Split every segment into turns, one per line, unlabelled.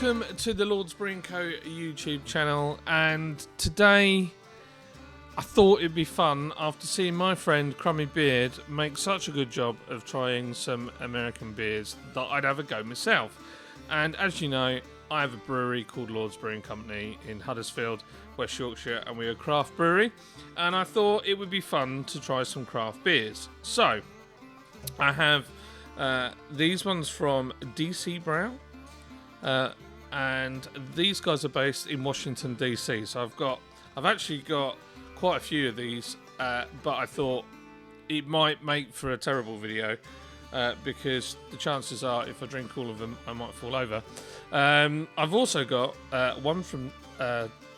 welcome to the Lord's Brewing Co. YouTube channel, and today I thought it'd be fun after seeing my friend Crummy Beard make such a good job of trying some American beers that I'd have a go myself. And as you know, I have a brewery called Lord's Brewing Company in Huddersfield, West Yorkshire, and we're a craft brewery, and I thought it would be fun to try some craft beers. So I have these ones from DC Brau. And these guys are based in Washington DC, so I've actually got quite a few of these, but I thought it might make for a terrible video because the chances are if I drink all of them I might fall over. I've also got one from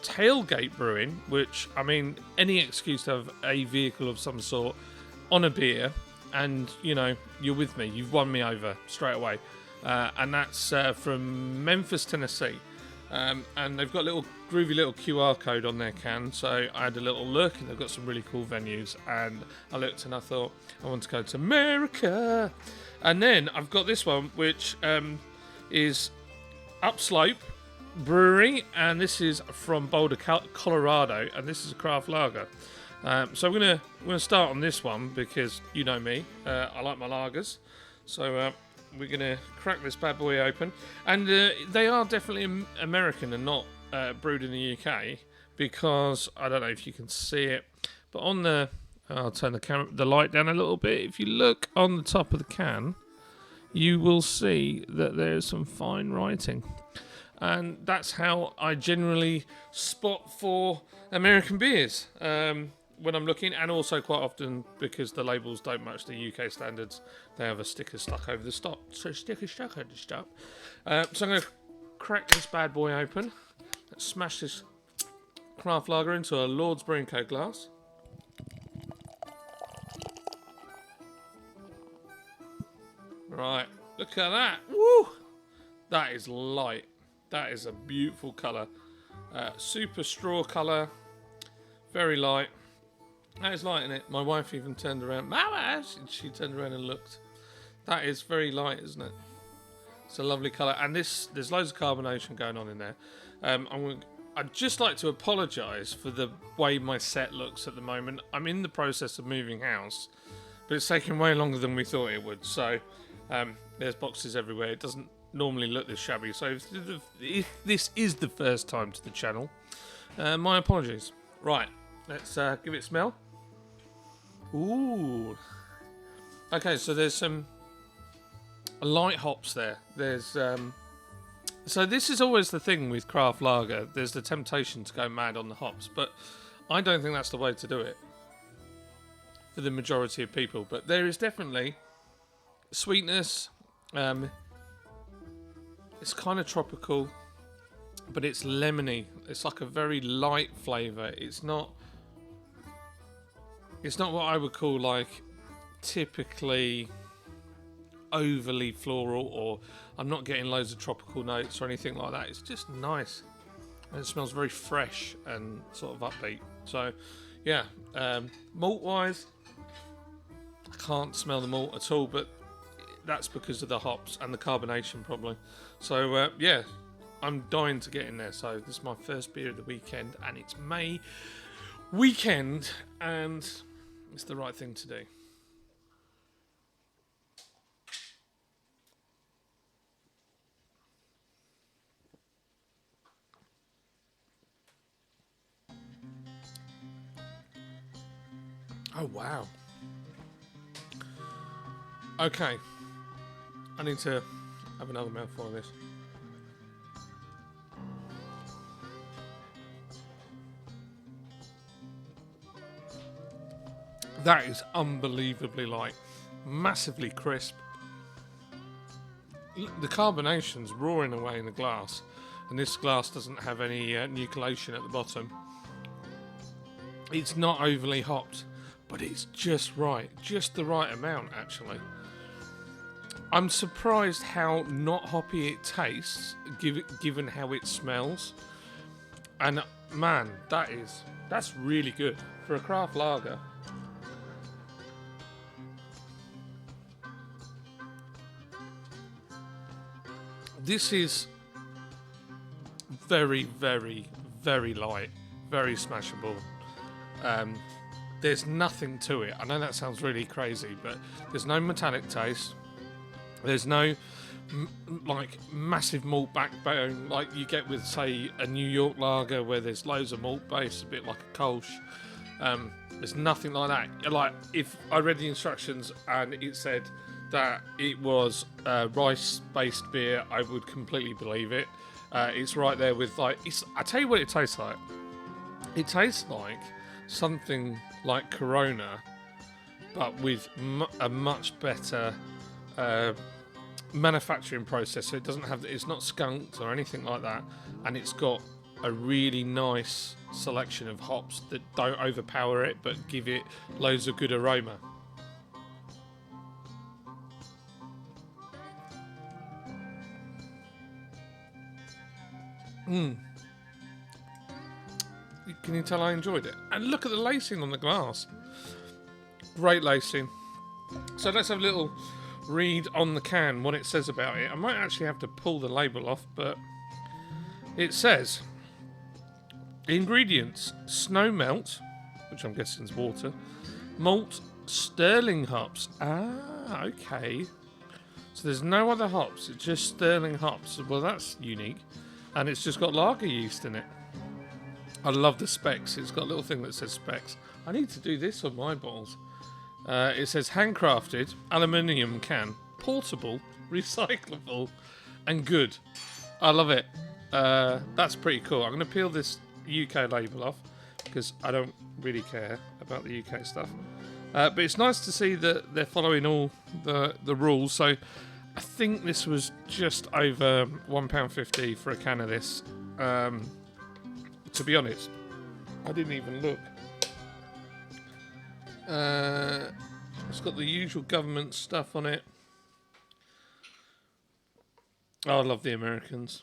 Tailgate Brewing, which, I mean, any excuse to have a vehicle of some sort on a beer, and you know, you're with me, you've won me over straight away. And that's from Memphis, Tennessee. And they've got a little groovy little QR code on their can, so I had a little look, and they've got some really cool venues, and I looked and I thought I want to go to America. And then I've got this one, which is Upslope Brewery, and this is from Boulder, Colorado, and this is a craft lager. So we're gonna start on this one because you know me, I like my lagers. So we're going to crack this bad boy open. And they are definitely American and not brewed in the UK, because I don't know if you can see it, but on the... I'll turn the light down a little bit. If you look on the top of the can, you will see that there's some fine writing. And that's how I generally spot for American beers when I'm looking, and also quite often because the labels don't match the UK standards, they have a sticker stuck over the top. So I'm going to crack this bad boy open. Let's smash this craft lager into a Lord's Brewing Co. glass. Right, look at that. Woo! That is light. That is a beautiful colour. Super straw colour. Very light. That is light in it. My wife even turned around. Mama! She turned around and looked. That is very light, isn't it? It's a lovely colour. And there's loads of carbonation going on in there. I'd just like to apologise for the way my set looks at the moment. I'm in the process of moving house, but it's taking way longer than we thought it would. So there's boxes everywhere. It doesn't normally look this shabby. So if this is the first time to the channel, my apologies. Right, let's give it a smell. Ooh. Okay, so there's some light hops there. There's so this is always the thing with craft lager. There's the temptation to go mad on the hops, but I don't think that's the way to do it for the majority of people. But there is definitely sweetness. It's kind of tropical, but it's lemony. It's like a very light flavour. It's not what I would call like typically overly floral, or I'm not getting loads of tropical notes or anything like that. It's just nice, and it smells very fresh and sort of upbeat. So yeah, malt wise, I can't smell the malt at all, but that's because of the hops and the carbonation probably. So yeah, I'm dying to get in there. So this is my first beer of the weekend, and it's May weekend, and it's the right thing to do. Oh wow. Okay, I need to have another mouthful of this. That is unbelievably light, massively crisp. The carbonation's roaring away in the glass, and this glass doesn't have any nucleation at the bottom. It's not overly hopped, but it's just right, just the right amount actually. I'm surprised how not hoppy it tastes, given how it smells. And man, that's really good for a craft lager. This is very, very, very light, very smashable. There's nothing to it. I know that sounds really crazy, but there's no metallic taste. There's no like massive malt backbone like you get with, say, a New York lager where there's loads of malt base, a bit like a Kolsch. There's nothing like that. Like, if I read the instructions and it said that it was rice-based beer, I would completely believe it. It's right there with, like, I tell you what it tastes like. It tastes like something like Corona, but with a much better manufacturing process. So it doesn't have, it's not skunked or anything like that, and it's got a really nice selection of hops that don't overpower it, but give it loads of good aroma. Can you tell I enjoyed it? And look at the lacing on the glass. Great lacing. So let's have a little read on the can what it says about it. I might actually have to pull the label off, but it says ingredients: snow melt, which I'm guessing is water, malt, sterling hops. Ah, okay. So there's no other hops, it's just sterling hops. Well, that's unique. And it's just got lager yeast in it. I love the specs. It's got a little thing that says specs. I need to do this on my bottles. It says handcrafted, aluminium can, portable, recyclable, and good. I love it. That's pretty cool. I'm going to peel this UK label off because I don't really care about the UK stuff. But it's nice to see that they're following all the rules. So I think this was just over £1.50 for a can of this. To be honest, I didn't even look. It's got the usual government stuff on it. Oh, I love the Americans.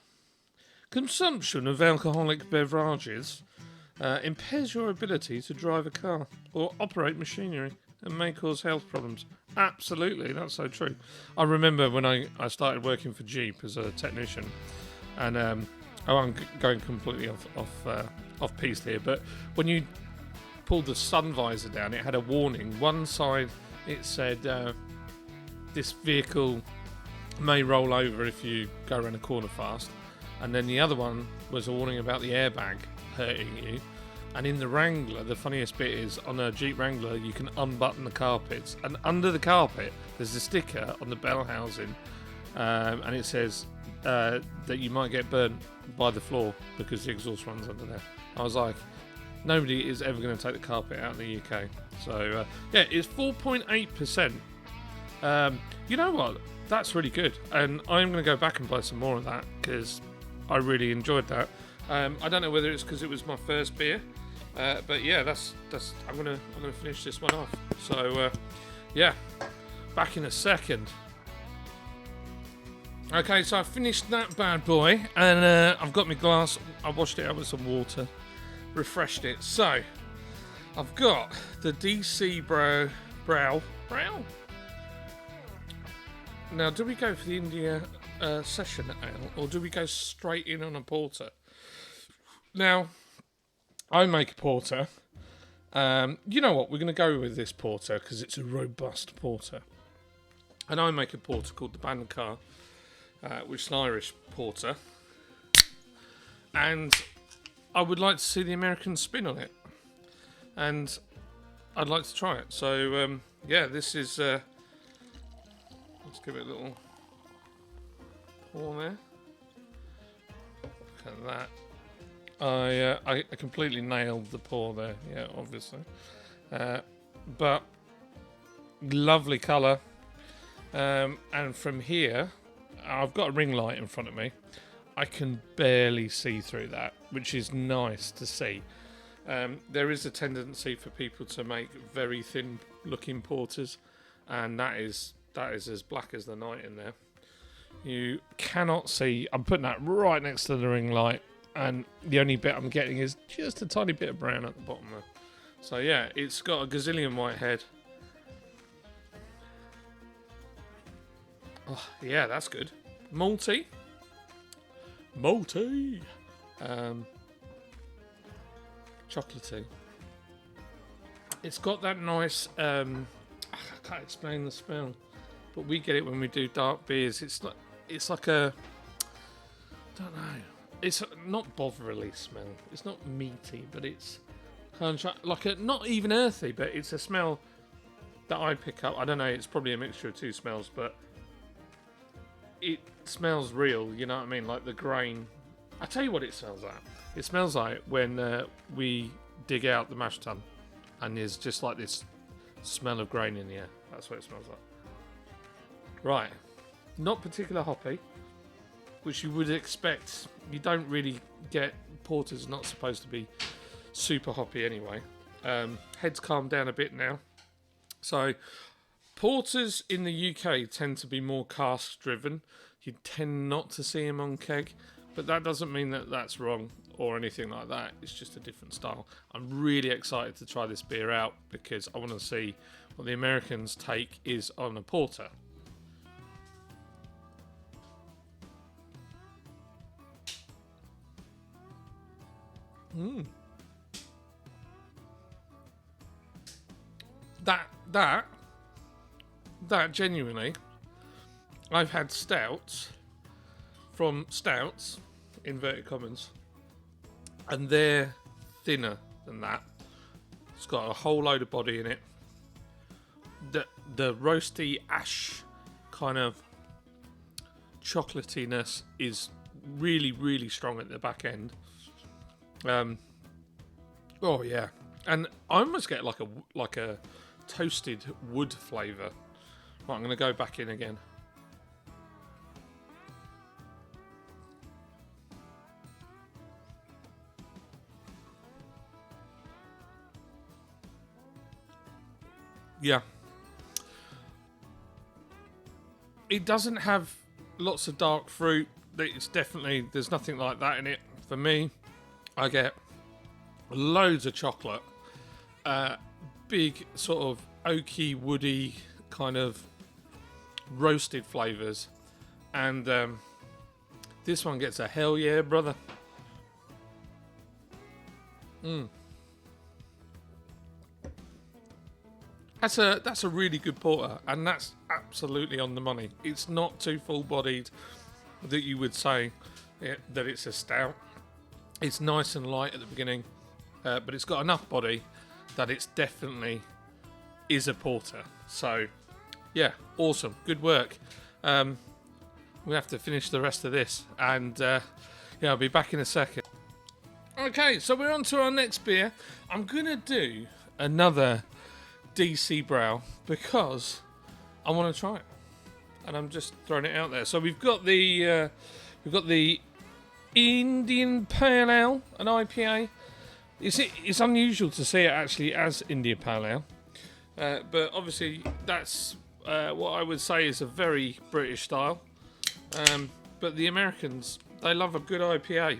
Consumption of alcoholic beverages impairs your ability to drive a car or operate machinery and may cause health problems. Absolutely, that's so true. I remember when I started working for Jeep as a technician, and I'm going completely off piece here, but when you pulled the sun visor down, it had a warning. One side it said this vehicle may roll over if you go around a corner fast, and then the other one was a warning about the airbag hurting you. And in the Wrangler, the funniest bit is on a Jeep Wrangler you can unbutton the carpets, and under the carpet there's a sticker on the bell housing, and it says that you might get burnt by the floor because the exhaust runs under there. I was like, nobody is ever going to take the carpet out in the UK. So yeah, it's 4.8%. You know what? That's really good, and I'm going to go back and buy some more of that because I really enjoyed that. I don't know whether it's because it was my first beer, but yeah, that's. I'm gonna finish this one off. So yeah, back in a second. Okay, so I finished that bad boy, and I've got my glass. I washed it out with some water, refreshed it. So I've got the DC Brau. Now, do we go for the India session ale, or do we go straight in on a porter? Now, I make a porter. You know what? We're going to go with this porter because it's a robust porter. And I make a porter called the Bancar, which is an Irish porter. And I would like to see the American spin on it. And I'd like to try it. So, yeah, this is... let's give it a little pour there. Look at that. I completely nailed the pour there, yeah, obviously. But lovely colour. And from here, I've got a ring light in front of me. I can barely see through that, which is nice to see. There is a tendency for people to make very thin looking porters, and that is as black as the night in there. You cannot see. I'm putting that right next to the ring light, and the only bit I'm getting is just a tiny bit of brown at the bottom there. So yeah, it's got a gazillion white head. Oh, yeah, that's good. Malty. chocolatey. It's got that nice. I can't explain the smell, but we get it when we do dark beers. It's like a. I don't know. It's not botherly smell. It's not meaty, but it's kind of like a not even earthy, but it's a smell that I pick up. I don't know. It's probably a mixture of two smells, but it smells real. You know what I mean? Like the grain. I tell you what, it smells like. It smells like when we dig out the mash tun, and there's just like this smell of grain in the air. That's what it smells like. Right, not particular hoppy, which you would expect. You don't really get porters not supposed to be super hoppy anyway. Head's calmed down a bit now. So porters in the UK tend to be more cask driven. You tend not to see them on keg, but that doesn't mean that that's wrong or anything like that. It's just a different style. I'm really excited to try this beer out because I want to see what the Americans' take is on a porter. That genuinely, I've had stouts from stouts, inverted commas, and they're thinner than that. It's got a whole load of body in it. The roasty ash kind of chocolatiness is really, really strong at the back end. Oh yeah, and I almost get like a toasted wood flavour. Right, I'm going to go back in again. Yeah. It doesn't have lots of dark fruit. It's definitely, there's nothing like that in it. For me, I get loads of chocolate. Big sort of oaky, woody kind of roasted flavours. And this one gets a hell yeah, brother. That's a really good porter, and that's absolutely on the money. It's not too full-bodied that you would say that it's a stout. It's nice and light at the beginning, but it's got enough body that it's definitely is a porter. So, yeah, awesome, good work. We have to finish the rest of this, and yeah, I'll be back in a second. Okay, so we're on to our next beer. I'm gonna do another DC Brau because I want to try it, and I'm just throwing it out there. So we've got the Indian Pale Ale, an IPA. It's unusual to see it actually as Indian Pale Ale, but obviously that's what I would say is a very British style. But the Americans, they love a good IPA.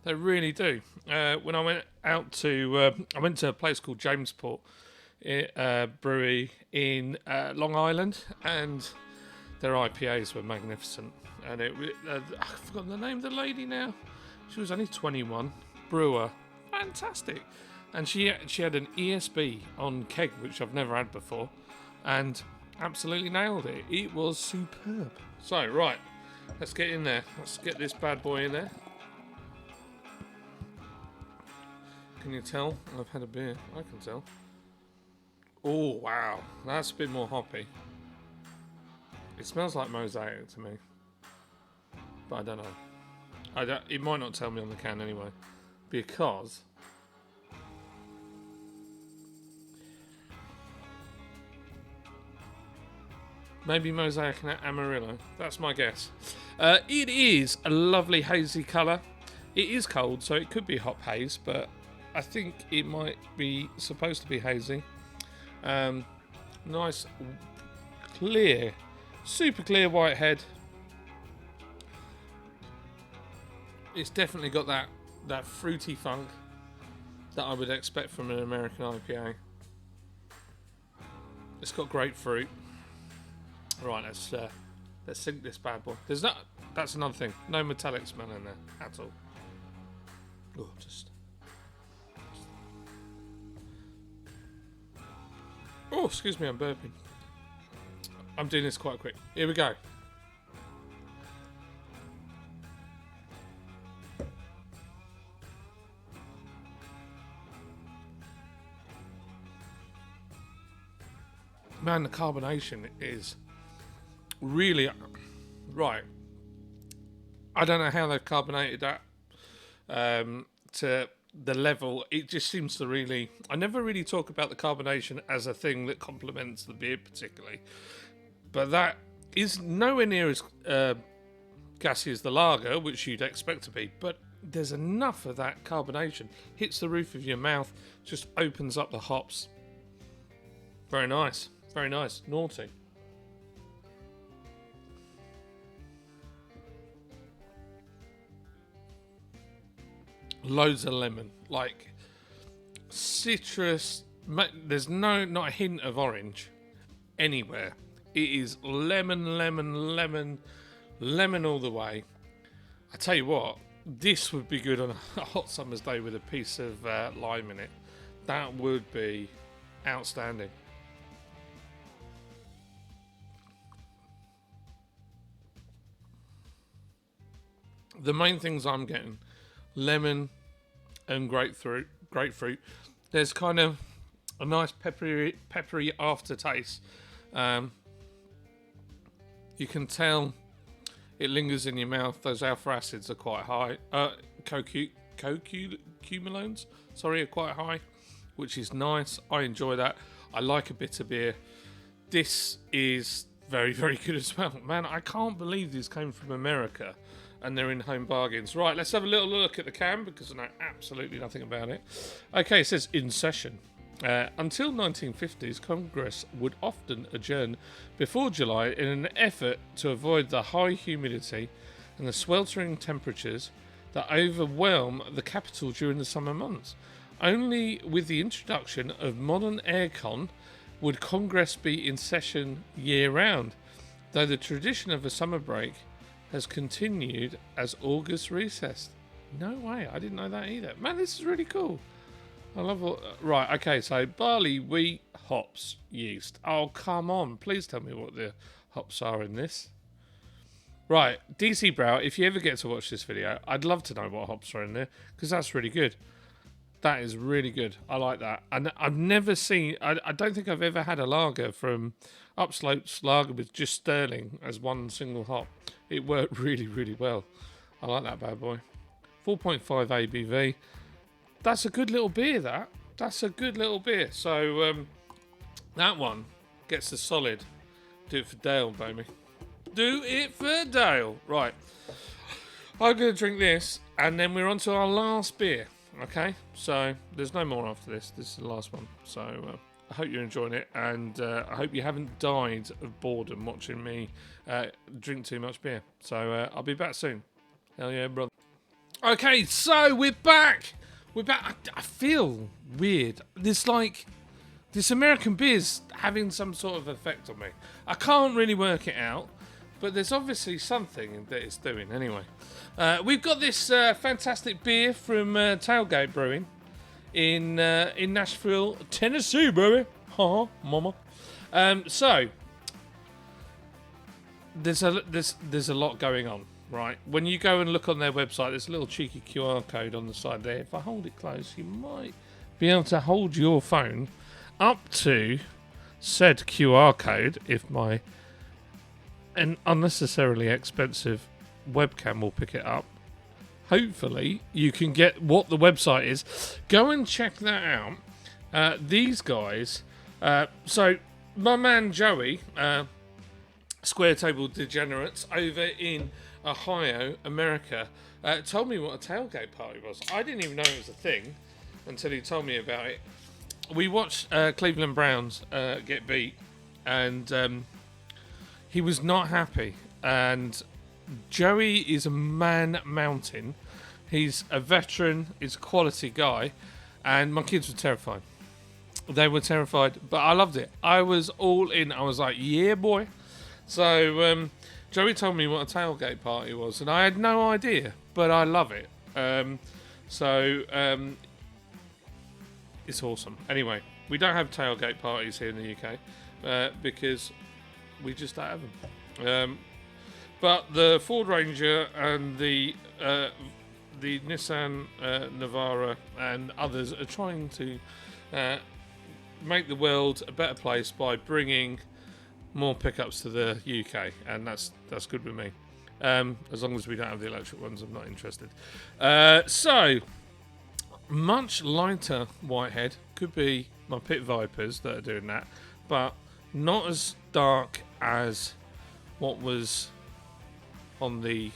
They really do. When I went out to, I went to a place called Jamesport Brewery in Long Island, and their IPAs were magnificent. And I've forgotten the name of the lady now. She was only 21, brewer, fantastic. And she had an ESB on keg, which I've never had before, and absolutely nailed it. It was superb. So right, let's get in there. Let's get this bad boy in there. Can you tell I've had a beer? I can tell. Oh, wow. That's a bit more hoppy. It smells like mosaic to me. But I don't know. It might not tell me on the can anyway. Because maybe mosaic and Amarillo. That's my guess. It is a lovely hazy colour. It is cold, so it could be hop haze, but I think it might be supposed to be hazy. Nice, clear, super clear white head. It's definitely got that fruity funk that I would expect from an American IPA. It's got grapefruit. Right, let's sink this bad boy. That's another thing. No metallic smell in there at all. Oh, just. Oh, excuse me, I'm burping. I'm doing this quite quick. Here we go. Man, the carbonation is really right. I don't know how they've carbonated that to the level. It just seems to really. I never really talk about the carbonation as a thing that complements the beer particularly, but that is nowhere near as gassy as the lager, which you'd expect to be. But there's enough of that carbonation hits the roof of your mouth, just opens up the hops. Very nice. Very nice. Naughty. Loads of lemon. Like citrus. There's not a hint of orange anywhere. It is lemon, lemon, lemon, lemon all the way. I tell you what, this would be good on a hot summer's day with a piece of lime in it. That would be outstanding. The main things I'm getting, lemon and grapefruit. There's kind of a nice peppery aftertaste. You can tell it lingers in your mouth. Those alpha acids are quite high. Cumalones, are quite high, which is nice. I enjoy that. I like a bitter beer. This is very, very good as well. Man, I can't believe these came from America. And they're in home bargains. Right, let's have a little look at the can because I know absolutely nothing about it. Okay, it says in session. Until 1950s, Congress would often adjourn before July in an effort to avoid the high humidity and the sweltering temperatures that overwhelm the capital during the summer months. Only with the introduction of modern aircon would Congress be in session year-round, though the tradition of a summer break has continued as August recessed. No way, I didn't know that either. Man, this is really cool. I love what... Right, okay, so barley, wheat, hops, yeast. Oh, come on. Please tell me what the hops are in this. Right, DC Brau, if you ever get to watch this video, I'd love to know what hops are in there, because that's really good. That is really good. I like that. And I've never seen... I don't think I've ever had a lager from Upslope's lager with just Sterling as one single hop. It worked really, really well. I like that bad boy. 4.5 ABV. That's a good little beer, that. That's a good little beer. So, that one gets a solid. Do it for Dale, baby. Do it for Dale. Right. I'm going to drink this, and then we're on to our last beer. Okay? So, there's no more after this. This is the last one. So, I hope you're enjoying it, and I hope you haven't died of boredom watching me drink too much beer. So I'll be back soon. Hell yeah, brother. Okay, so we're back. We're back. I feel weird. This American beer's having some sort of effect on me. I can't really work it out, but there's obviously something that it's doing. Anyway, we've got this fantastic beer from Tailgate Brewing. In Nashville, Tennessee, baby. Ha, mama. So there's a lot going on, right? When you go and look on their website, there's a little cheeky QR code on the side there. If I hold it close, you might be able to hold your phone up to said QR code if my unnecessarily expensive webcam will pick it up. Hopefully, you can get what the website is. Go and check that out. These guys... so, my man Joey, Square Table Degenerates, over in Ohio, America, told me what a tailgate party was. I didn't even know it was a thing until he told me about it. We watched Cleveland Browns get beat, and he was not happy. And Joey is a man mountain. He's a veteran. He's a quality guy. And my kids were terrified. They were terrified, but I loved it. I was all in. I was like, yeah, boy. So Joey told me what a tailgate party was, and I had no idea, but I love it. So it's awesome. Anyway, we don't have tailgate parties here in the UK because we just don't have them. But the Ford Ranger and the Nissan Navara and others are trying to make the world a better place by bringing more pickups to the UK, and that's good with me. As long as we don't have the electric ones, I'm not interested. So, much lighter Whitehead could be my Pit Vipers that are doing that, but not as dark as what was on the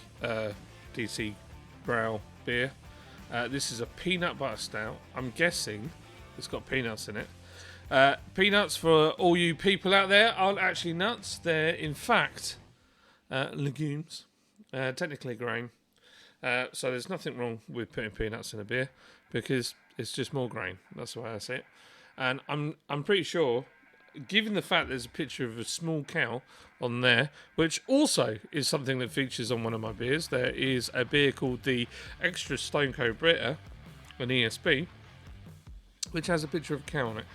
DC Brau beer. This is a peanut butter stout. I'm guessing it's got peanuts in it. Peanuts, for all you people out there, aren't actually nuts. They're, in fact, legumes. Technically grain. So there's nothing wrong with putting peanuts in a beer because it's just more grain. That's the way I see it. And I'm pretty sure, given the fact there's a picture of a small cow on there, which also is something that features on one of my beers. There is a beer called the Extra Stone Cold Brita, an ESB, which has a picture of a cow on it.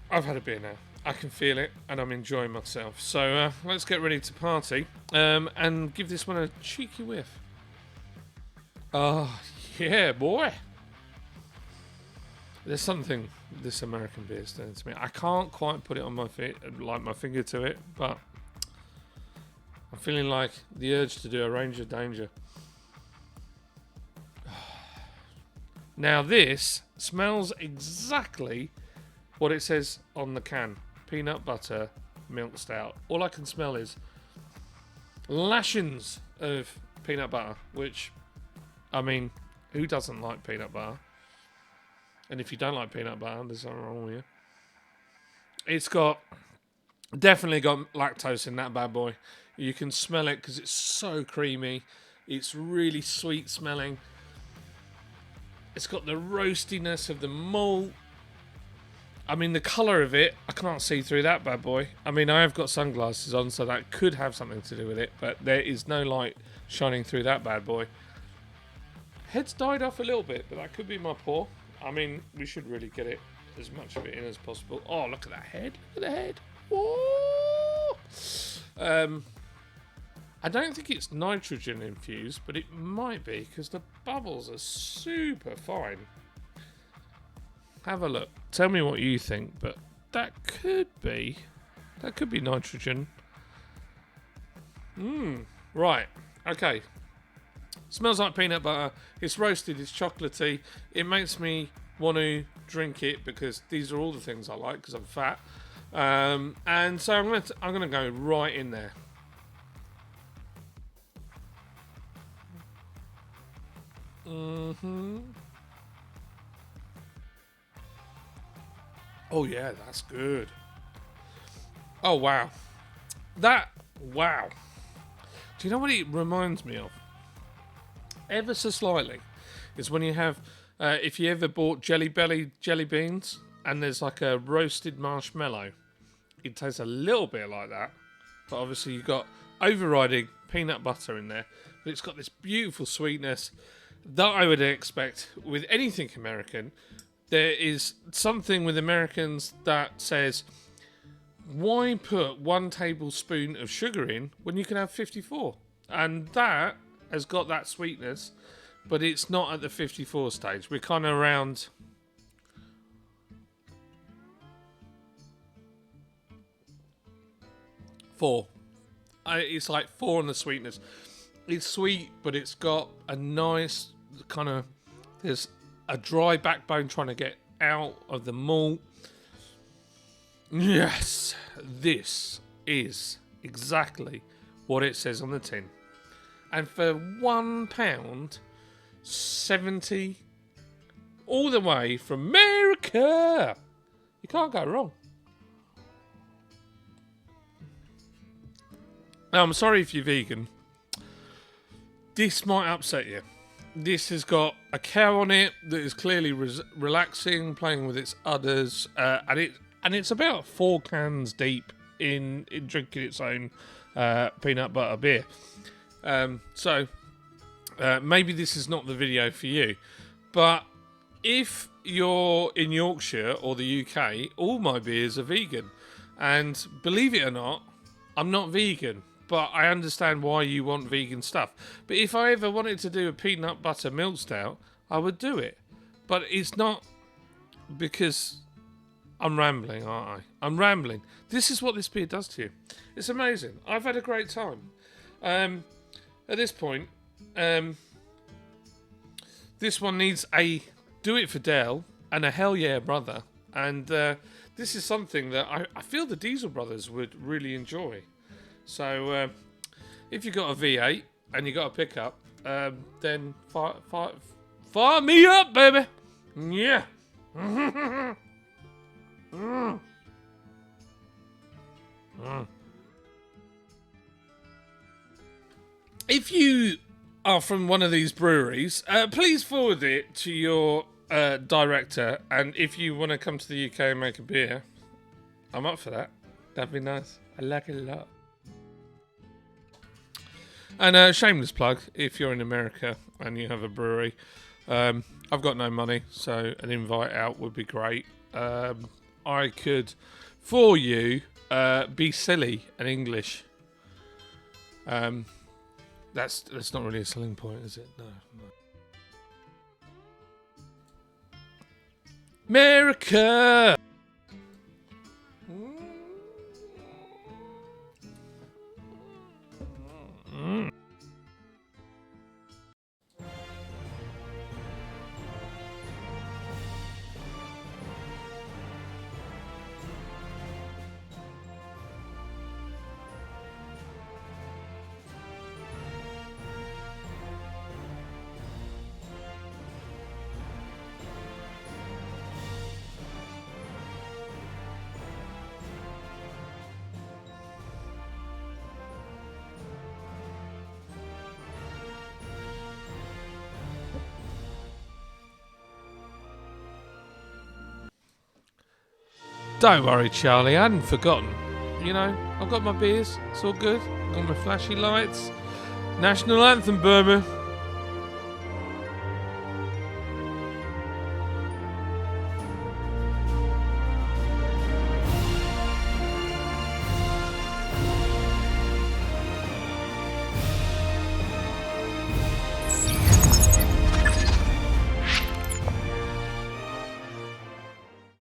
I've had a beer now. I can feel it, and I'm enjoying myself. So let's get ready to party and give this one a cheeky whiff. Oh, yeah, boy. There's something this American beer is doing to me. I can't quite put it on my feet, like my finger to it, but I'm feeling like the urge to do a Ranger Danger. Now this smells exactly what it says on the can. Peanut butter milk stout. All I can smell is lashings of peanut butter, which, I mean, who doesn't like peanut butter? And if you don't like peanut butter, there's something wrong with you. It's definitely got lactose in that bad boy. You can smell it because it's so creamy. It's really sweet smelling. It's got the roastiness of the malt. I mean, the colour of it, I can't see through that bad boy. I mean, I have got sunglasses on, so that could have something to do with it, but there is no light shining through that bad boy. Head's died off a little bit, but that could be my pour. I mean, we should really get it as much of it in as possible. Oh, look at that head. Look at the head. Whoa! I don't think it's nitrogen infused, but it might be because the bubbles are super fine. Have a look. Tell me what you think, but that could be nitrogen. Right. Okay. Smells like peanut butter. It's roasted. It's chocolatey. It makes me want to drink it because these are all the things I like because I'm fat. And so I'm gonna go right in there. Oh yeah, that's good. Oh wow. Wow. Do you know what it reminds me of? Ever so slightly, is when you have, if you ever bought Jelly Belly jelly beans and there's like a roasted marshmallow, it tastes a little bit like that, but obviously you've got overriding peanut butter in there, but it's got this beautiful sweetness that I would expect with anything American. There is something with Americans that says, why put 1 tablespoon of sugar in when you can have 54? And that has got that sweetness, but it's not at the 54 stage. We're kind of around 4. It's like 4 on the sweetness. It's sweet, but it's got a nice kind of, there's a dry backbone trying to get out of the malt. Yes, this is exactly what it says on the tin. And for £1.70, all the way from America, you can't go wrong. Now, I'm sorry if you're vegan. This might upset you. This has got a cow on it that is clearly relaxing, playing with its udders, and it's about 4 cans deep in drinking its own peanut butter beer. So maybe this is not the video for you, but if you're in Yorkshire or the UK, all my beers are vegan. And believe it or not, I'm not vegan, but I understand why you want vegan stuff. But if I ever wanted to do a peanut butter milk stout, I would do it. But it's not because I'm rambling, aren't I? I'm rambling. This is what this beer does to you. It's amazing. I've had a great time. At this point, this one needs a do it for Dale and a hell yeah brother. And this is something that I feel the Diesel brothers would really enjoy. So if you got a V8 and you got a pickup, then fire me up, baby. Yeah. If you are from one of these breweries, please forward it to your director. And if you want to come to the UK and make a beer, I'm up for that. That'd be nice. I like it a lot. And a shameless plug, if you're in America and you have a brewery, I've got no money, so an invite out would be great. I could, for you, be silly and English. That's not really a selling point, is it? No. America! Don't worry, Charlie, I hadn't forgotten. You know, I've got my beers, it's all good. Got my flashy lights. National anthem, Burma.